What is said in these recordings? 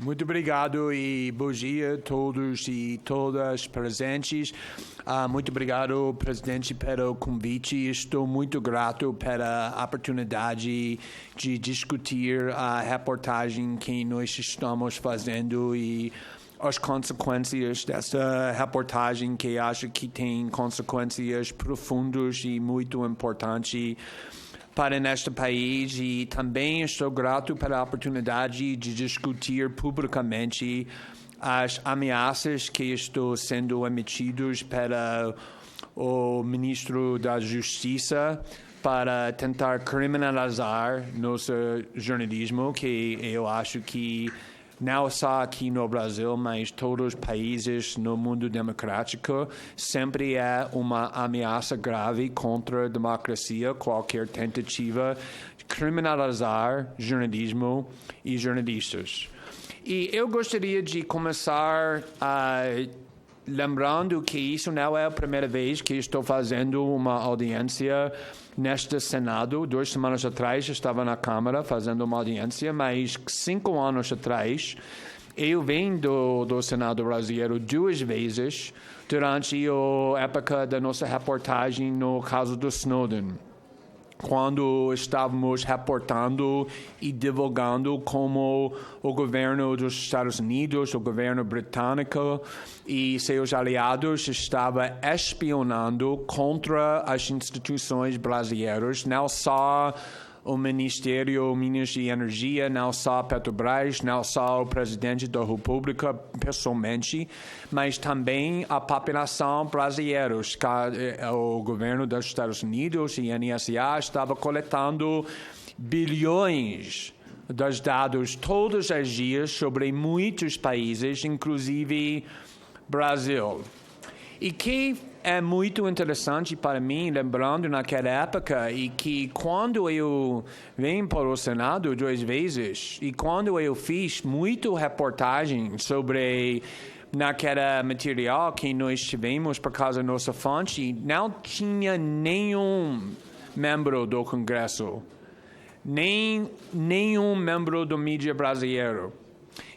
Muito obrigado e bom dia a todos e todas presentes. Muito obrigado, presidente, pelo convite. Estou muito grato pela oportunidade de discutir a reportagem que nós estamos fazendo e as consequências dessa reportagem, que acho que tem consequências profundas e muito importantes para neste país, e também estou grato pela oportunidade de discutir publicamente as ameaças que estão sendo emitidas pelo ministro da Justiça para tentar criminalizar nosso jornalismo, que eu acho que não só aqui no Brasil, mas todos os países no mundo democrático, sempre é uma ameaça grave contra a democracia, qualquer tentativa de criminalizar jornalismo e jornalistas. E eu gostaria de começar lembrando que isso não é a primeira vez que estou fazendo uma audiência neste Senado. 2 semanas atrás estava na Câmara fazendo uma audiência, mas 5 anos atrás eu venho do Senado brasileiro 2 vezes durante a época da nossa reportagem no caso do Snowden, quando estávamos reportando e divulgando como o governo dos Estados Unidos, o governo britânico e seus aliados estava espionando contra as instituições brasileiras, não só o Ministério Minas e Energia, não só a Petrobras, não só o presidente da República pessoalmente, mas também a população brasileira. O governo dos Estados Unidos e a NSA estava coletando bilhões dos dados todos os dias sobre muitos países, inclusive Brasil. E que é muito interessante para mim, lembrando naquela época, e que quando eu venho para o Senado 2 vezes, e quando eu fiz muito reportagem sobre naquela material que nós tivemos por causa da nossa fonte, não tinha nenhum membro do Congresso, nenhum membro do mídia brasileiro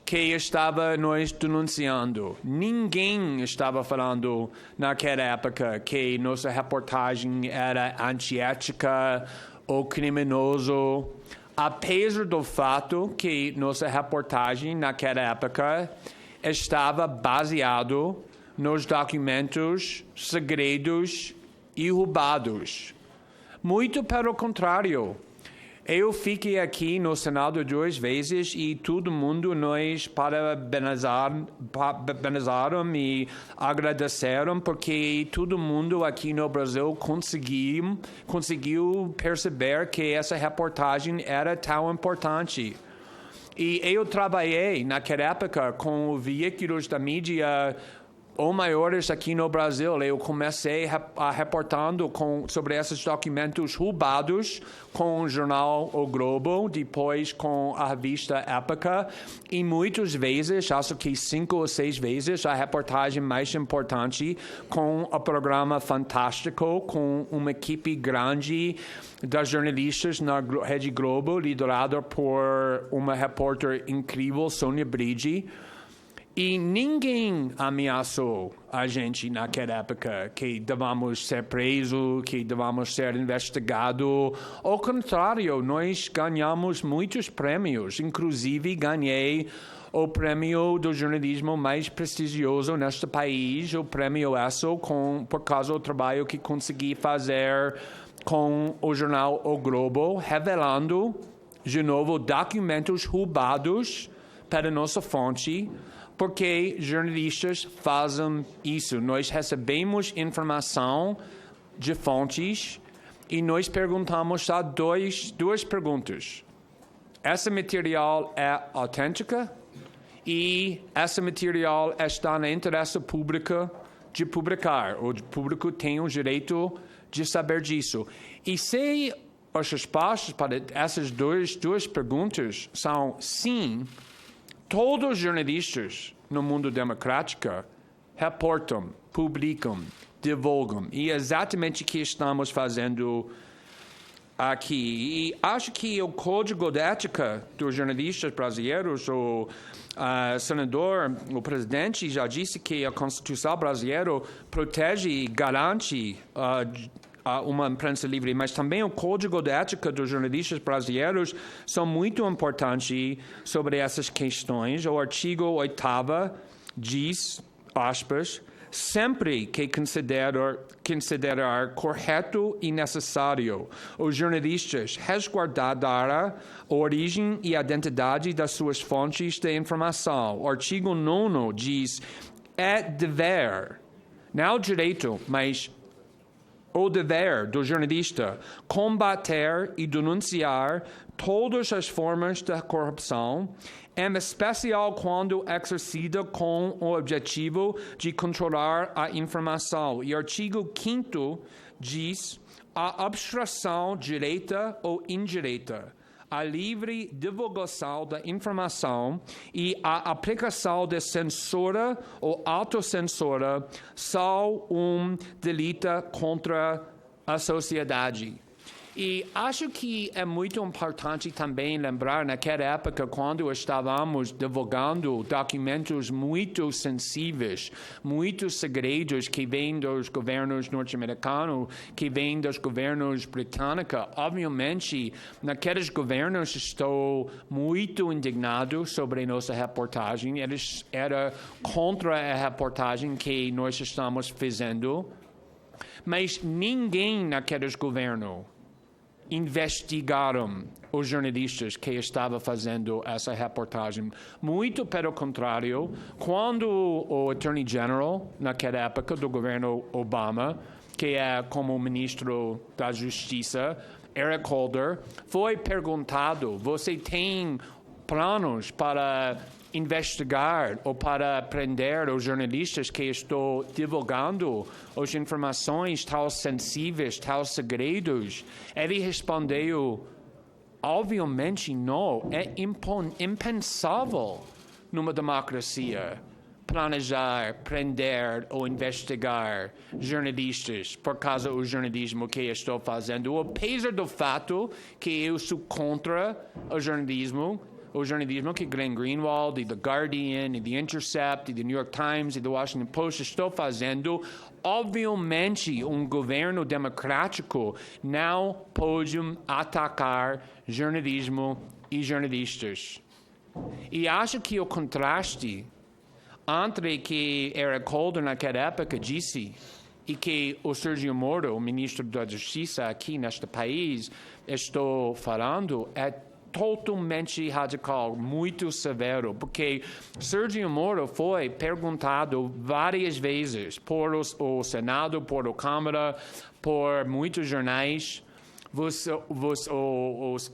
que estava nos denunciando. Ninguém estava falando naquela época que nossa reportagem era antiética ou criminoso, apesar do fato que nossa reportagem naquela época estava baseado nos documentos segredos e roubados. Muito pelo contrário. Eu fiquei aqui no Senado 2 vezes e todo mundo nos parabenizaram e agradeceram, porque todo mundo aqui no Brasil conseguiu perceber que essa reportagem era tão importante. E eu trabalhei naquela época com veículos da mídia ou maiores aqui no Brasil. Eu comecei reportando sobre esses documentos roubados com o jornal O Globo, depois com a revista Época, e muitas vezes, acho que 5 ou 6 vezes, a reportagem mais importante com o programa Fantástico, com uma equipe grande das jornalistas na Rede Globo, liderada por uma repórter incrível, Sônia Brigi. E ninguém ameaçou a gente naquela época que devamos ser presos, que devamos ser investigados. Ao contrário, nós ganhamos muitos prêmios. Inclusive, ganhei o prêmio do jornalismo mais prestigioso neste país, o prêmio ESSO, por causa do trabalho que consegui fazer com o jornal O Globo, revelando, de novo, documentos roubados para nossa fonte, porque jornalistas fazem isso. Nós recebemos informação de fontes e nós perguntamos só 2 perguntas. Esse material é autêntica e esse material está no interesse público de publicar. O público tem o direito de saber disso. E se as respostas para essas duas perguntas são sim, todos os jornalistas no mundo democrático reportam, publicam, divulgam. E é exatamente o que estamos fazendo aqui. E acho que o Código de Ética dos jornalistas brasileiros, o senador, o presidente já disse que a Constituição brasileira protege e garante uma imprensa livre, mas também o Código de Ética dos jornalistas brasileiros são muito importantes sobre essas questões. O artigo 8º diz, aspas, sempre que considerar correto e necessário, os jornalistas resguardar a origem e a identidade das suas fontes de informação. O artigo 9º diz, é dever, não direito, mas o dever do jornalista combater e denunciar todas as formas de corrupção, em especial quando exercida com o objetivo de controlar a informação. E o artigo 5º diz a abstração direta ou indireta, a livre divulgação da informação e a aplicação de censura ou autocensura são delito contra a sociedade. E acho que é muito importante também lembrar, naquela época, quando estávamos divulgando documentos muito sensíveis, muitos segredos que vêm dos governos norte-americanos, que vêm dos governos britânicos, obviamente, naqueles governos estou muito indignado sobre nossa reportagem. Era contra a reportagem que nós estamos fazendo, mas ninguém naqueles governos investigaram os jornalistas que estavam fazendo essa reportagem. Muito pelo contrário, quando o Attorney General, naquela época do governo Obama, que é como ministro da Justiça, Eric Holder, foi perguntado, você tem planos para investigar ou para prender os jornalistas que estão divulgando as informações tão sensíveis, tão segredos? Ele respondeu, obviamente não, é impensável numa democracia planejar, prender ou investigar jornalistas por causa do jornalismo que estou fazendo, apesar do fato que eu sou contra o jornalismo que Glenn Greenwald, e The Guardian, e The Intercept, e The New York Times, e The Washington Post estão fazendo. Obviamente, governo democrático não pode atacar jornalismo e jornalistas. E acho que o contraste entre que Eric Holder naquela época disse e que o Sérgio Moro, o ministro da Justiça aqui neste país, estou falando é totalmente radical, muito severo, porque Sérgio Moro foi perguntado várias vezes por o Senado, por a Câmara, por muitos jornais,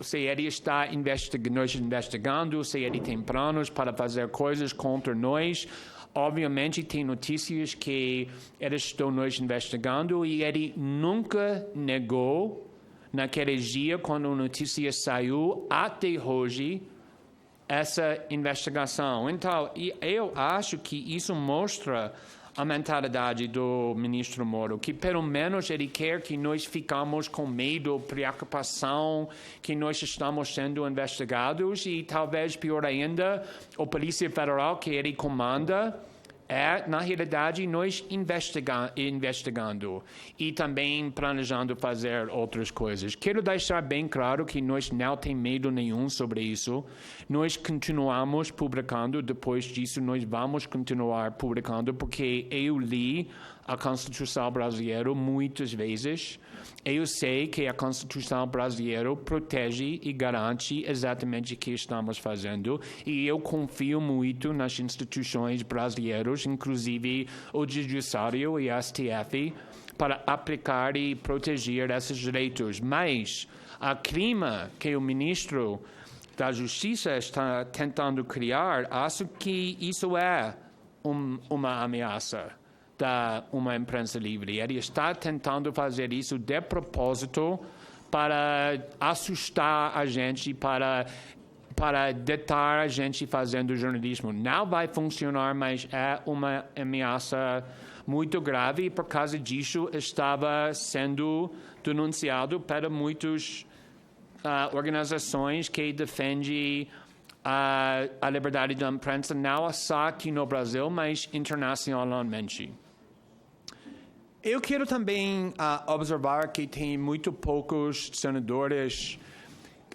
se ele está investigando, se ele tem planos para fazer coisas contra nós. Obviamente, tem notícias que eles estão nos investigando e ele nunca negou naquele dia, quando a notícia saiu, até hoje, essa investigação. Então, eu acho que isso mostra a mentalidade do ministro Moro, que pelo menos ele quer que nós ficamos com medo, preocupação, que nós estamos sendo investigados e talvez pior ainda, a Polícia Federal que ele comanda, na realidade, nós investigando e também planejando fazer outras coisas. Quero deixar bem claro que nós não temos medo nenhum sobre isso. Nós continuamos publicando, depois disso nós vamos continuar publicando, porque eu li a Constituição brasileira muitas vezes. Eu sei que a Constituição brasileira protege e garante exatamente o que estamos fazendo e eu confio muito nas instituições brasileiras, inclusive o Judiciário e a STF, para aplicar e proteger esses direitos. Mas a crime que o ministro da Justiça está tentando criar, acho que isso é uma ameaça da uma imprensa livre. Ele está tentando fazer isso de propósito para assustar a gente, para deter a gente fazendo jornalismo. Não vai funcionar, mas é uma ameaça muito grave e por causa disso estava sendo denunciado para muitos organizações que defendem a liberdade da imprensa, não só aqui no Brasil, mas internacionalmente. Eu quero também observar que tem muito poucos senadores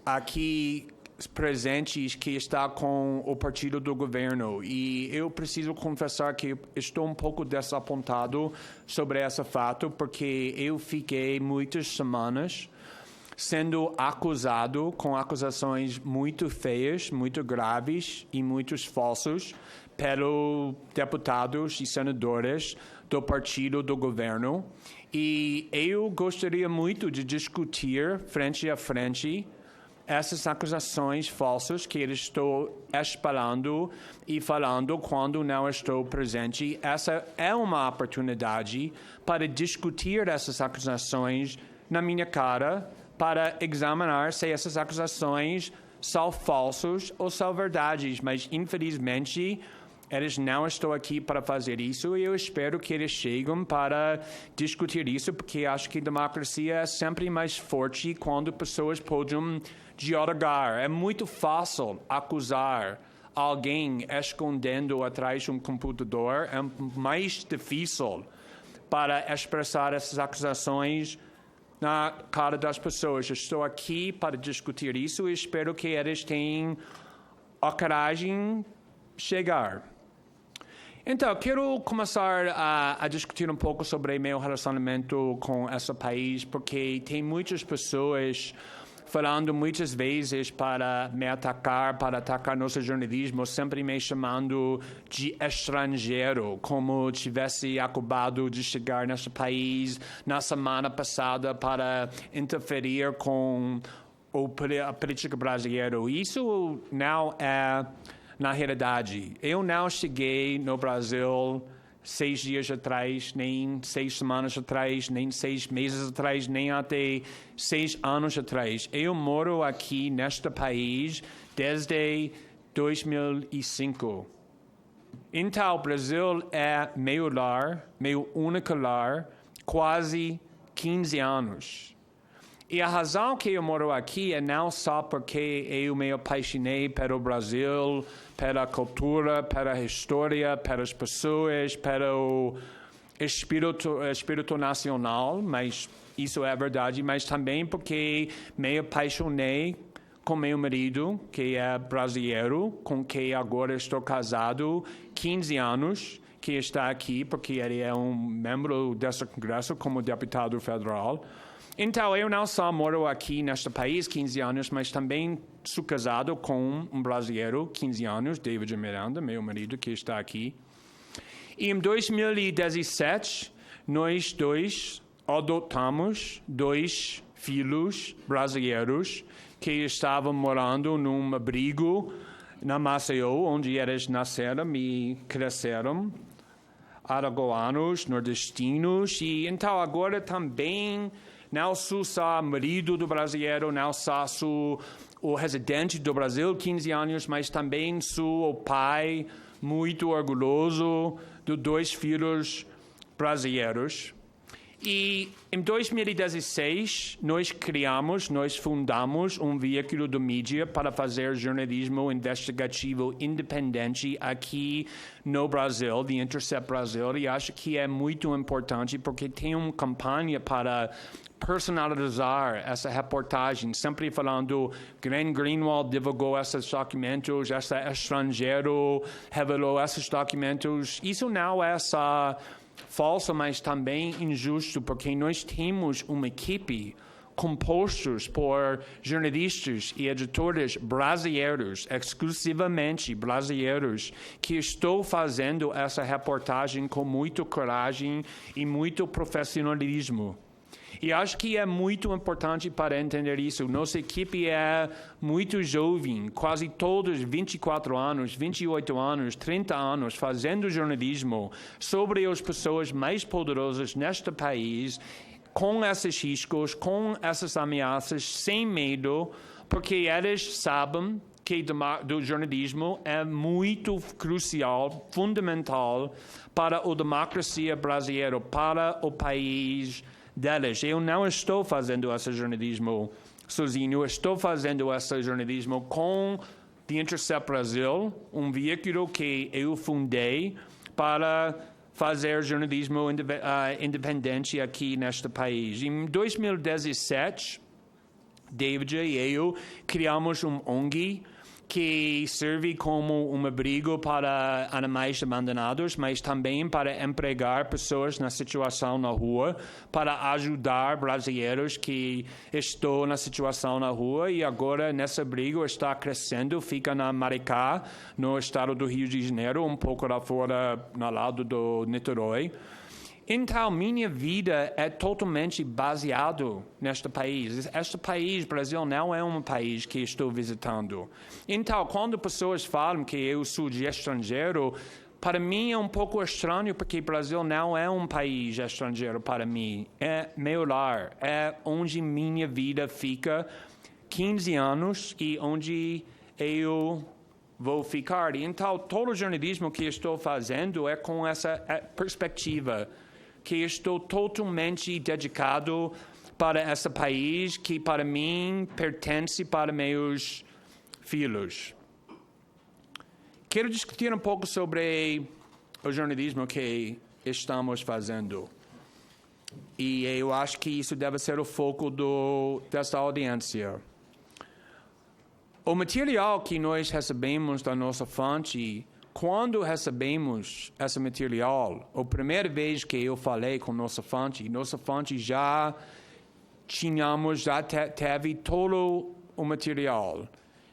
aqui presentes que estão com o partido do governo. E eu preciso confessar que estou um pouco desapontado sobre esse fato, porque eu fiquei muitas semanas sendo acusado com acusações muito feias, muito graves e muitos falsos pelos deputados e senadores do partido do governo. E eu gostaria muito de discutir frente a frente essas acusações falsas que eu estou espalhando e falando quando não estou presente. Essa é uma oportunidade para discutir essas acusações na minha cara, para examinar se essas acusações são falsas ou são verdades. Mas, infelizmente, eles não estão aqui para fazer isso, e eu espero que eles cheguem para discutir isso, porque acho que a democracia é sempre mais forte quando pessoas podem dialogar. É muito fácil acusar alguém escondendo atrás de um computador. É mais difícil para expressar essas acusações na cara das pessoas. Eu estou aqui para discutir isso e espero que eles tenham a coragem de chegar. Então, quero começar a discutir um pouco sobre meu relacionamento com esse país, porque tem muitas pessoas falando muitas vezes para me atacar, para atacar nosso jornalismo, sempre me chamando de estrangeiro, como tivesse acabado de chegar nesse país na semana passada para interferir com a política brasileira. Isso não é na realidade. Eu não cheguei no Brasil 6 dias atrás, nem 6 semanas atrás, nem 6 meses atrás, nem até 6 anos atrás. Eu moro aqui neste país desde 2005. Então, o Brasil é meu lar, meu único lar, quase 15 anos. E a razão que eu moro aqui é não só porque eu me apaixonei pelo Brasil, pela cultura, pela história, pelas pessoas, pelo espírito nacional, mas isso é verdade, mas também porque me apaixonei com meu marido, que é brasileiro, com quem agora estou casado 15 anos, que está aqui porque ele é um membro desse Congresso como deputado federal. Então, eu não só moro aqui neste país 15 anos, mas também sou casado com um brasileiro 15 anos, David Miranda, meu marido, que está aqui. E em 2017, nós dois adotamos 2 filhos brasileiros que estavam morando num abrigo na Maceió, onde eles nasceram e cresceram, aragoanos, nordestinos. E então agora também não sou só marido do brasileiro, não só sou o residente do Brasil 15 anos, mas também sou o pai muito orgulhoso de 2 filhos brasileiros. E em 2016, nós fundamos um veículo de mídia para fazer jornalismo investigativo independente aqui no Brasil, The Intercept Brasil, e acho que é muito importante porque tem uma campanha para personalizar essa reportagem, sempre falando Glenn Greenwald divulgou esses documentos, esse estrangeiro revelou esses documentos. Isso não é só falso, mas também injusto, porque nós temos uma equipe compostos por jornalistas e editores brasileiros, exclusivamente brasileiros, que estão fazendo essa reportagem com muita coragem e muito profissionalismo. E acho que é muito importante para entender isso. Nossa equipe é muito jovem, quase todos 24 anos, 28 anos, 30 anos, fazendo jornalismo sobre as pessoas mais poderosas neste país, com esses riscos, com essas ameaças, sem medo, porque eles sabem que do jornalismo é muito crucial, fundamental para a democracia brasileira, para o país deles. Eu não estou fazendo esse jornalismo sozinho. Estou fazendo esse jornalismo com The Intercept Brasil, um veículo que eu fundei para fazer jornalismo independente aqui neste país. Em 2017, David e eu criamos um ONG que serve como um abrigo para animais abandonados, mas também para empregar pessoas na situação na rua, para ajudar brasileiros que estão na situação na rua, e agora nesse abrigo está crescendo, fica na Maricá, no estado do Rio de Janeiro, um pouco lá fora, no lado do Niterói. Então, minha vida é totalmente baseado neste país. Este país, Brasil, não é um país que estou visitando. Então, quando pessoas falam que eu sou de estrangeiro, para mim é um pouco estranho, porque Brasil não é um país estrangeiro para mim. É meu lar, é onde minha vida fica 15 anos e onde eu vou ficar. Então, todo o jornalismo que estou fazendo é com essa perspectiva, que estou totalmente dedicado para esse país que, para mim, pertence para meus filhos. Quero discutir um pouco sobre o jornalismo que estamos fazendo. E eu acho que isso deve ser o foco desta audiência. O material que nós recebemos da nossa fonte, quando recebemos esse material, a primeira vez que eu falei com nossa fonte já teve todo o material.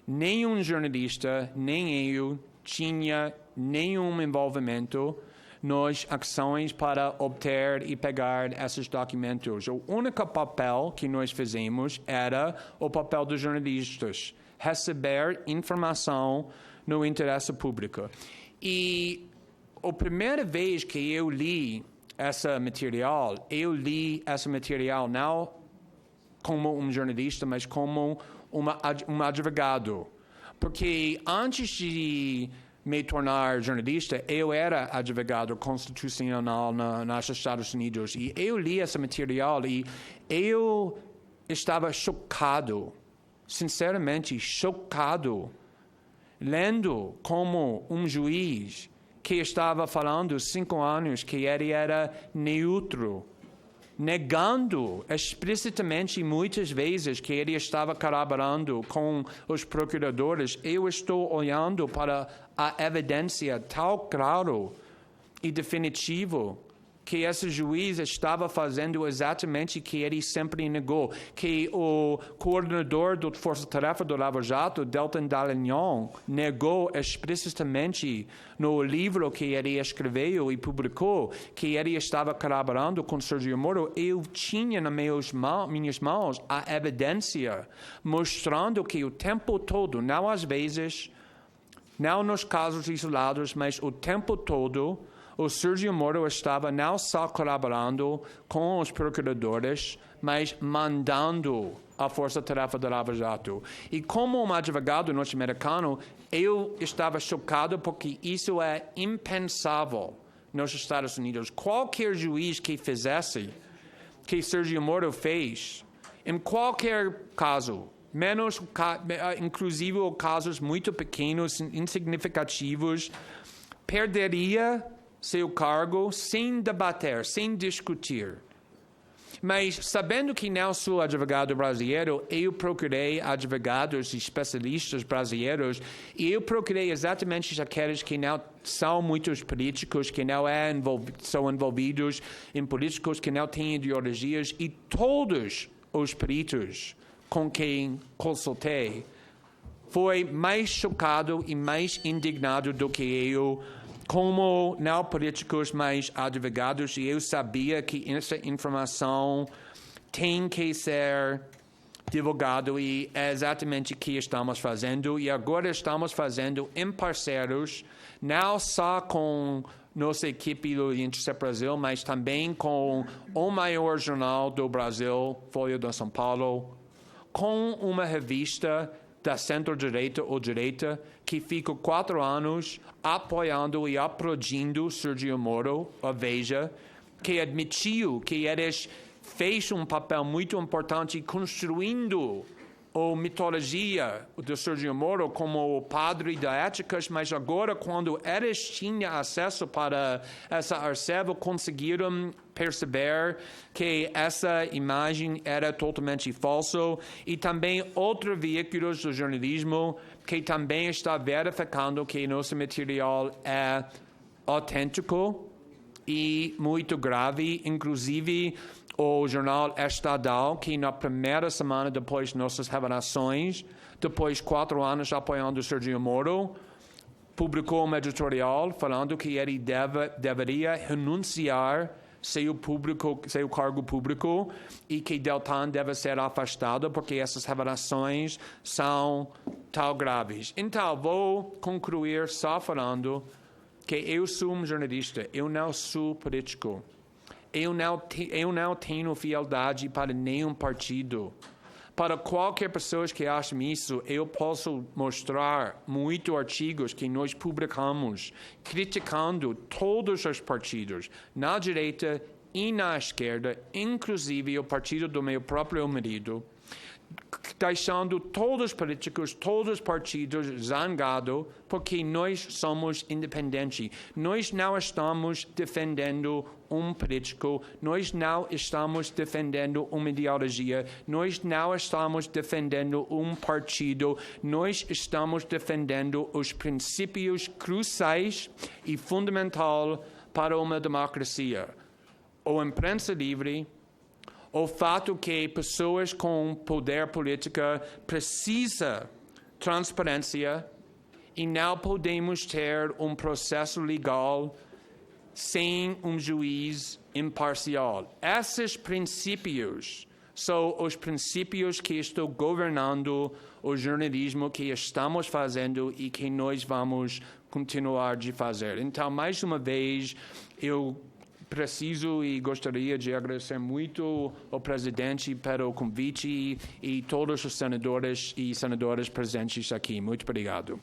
Nenhum jornalista, nem eu, tinha nenhum envolvimento nas ações para obter e pegar esses documentos. O único papel que nós fizemos era o papel dos jornalistas, receber informação no interesse público. E a primeira vez que eu li esse material não como um jornalista, mas como um advogado. Porque antes de me tornar jornalista, eu era advogado constitucional nos Estados Unidos. E eu li esse material e eu estava chocado, sinceramente chocado, lendo como um juiz que estava falando 5 anos que ele era neutro, negando explicitamente muitas vezes que ele estava colaborando com os procuradores. Eu estou olhando para a evidência tão claro e definitivo que esse juiz estava fazendo exatamente o que ele sempre negou, que o coordenador da Força-Tarefa do Lava Jato, Deltan Dallagnol, negou explicitamente no livro que ele escreveu e publicou, que ele estava colaborando com Sérgio Moro. Eu tinha nas minhas mãos a evidência mostrando que o tempo todo, não às vezes, não nos casos isolados, mas o tempo todo, o Sérgio Moro estava não só colaborando com os procuradores, mas mandando a Força-Tarefa do Lava Jato. E como um advogado norte-americano, eu estava chocado porque isso é impensável nos Estados Unidos. Qualquer juiz que fizesse o que Sérgio Moro fez, em qualquer caso, inclusive casos muito pequenos, insignificativos, perderia seu cargo sem debater, sem discutir. Mas, sabendo que não sou advogado brasileiro, eu procurei advogados e especialistas brasileiros e eu procurei exatamente aqueles que não são muitos políticos, que não são envolvidos em políticos, que não têm ideologias, e todos os peritos com quem consultei foi mais chocado e mais indignado do que eu, como não políticos, mas advogados, e eu sabia que essa informação tem que ser divulgada, e é exatamente o que estamos fazendo. E agora estamos fazendo em parceiros, não só com nossa equipe do Intercept Brasil, mas também com o maior jornal do Brasil, Folha de São Paulo, com uma revista da centro-direita ou direita, que fica 4 anos apoiando e aplaudindo Sérgio Moro, a Veja, que admitiu que eles fez um papel muito importante construindo ou mitologia do Sérgio Moro como o padre da éticas, mas agora, quando eles tinham acesso para essa arquivo, conseguiram perceber que essa imagem era totalmente falsa, e também outros veículos do jornalismo que também está verificando que nosso material é autêntico e muito grave, inclusive o jornal estadual, que na primeira semana depois de nossas revelações, depois de 4 anos apoiando o Sérgio Moro, publicou um editorial falando que ele deveria renunciar seu cargo público e que Deltan deve ser afastado porque essas revelações são tão graves. Então, vou concluir só falando que eu sou um jornalista, eu não sou político. Eu não tenho fialdade para nenhum partido. Para qualquer pessoa que acha isso, eu posso mostrar muitos artigos que nós publicamos criticando todos os partidos, na direita e na esquerda, inclusive o partido do meu próprio marido, deixando todos os políticos, todos os partidos zangados, porque nós somos independentes. Nós não estamos defendendo um político, nós não estamos defendendo uma ideologia, nós não estamos defendendo um partido, nós estamos defendendo os princípios cruciais e fundamentais para uma democracia. A imprensa livre, o fato que pessoas com poder político precisam transparência e não podemos ter um processo legal sem um juiz imparcial. Esses princípios são os princípios que estão governando o jornalismo que estamos fazendo e que nós vamos continuar de fazer. Então, mais uma vez, eu preciso e gostaria de agradecer muito ao presidente pelo convite e todos os senadores e senadoras presentes aqui. Muito obrigado.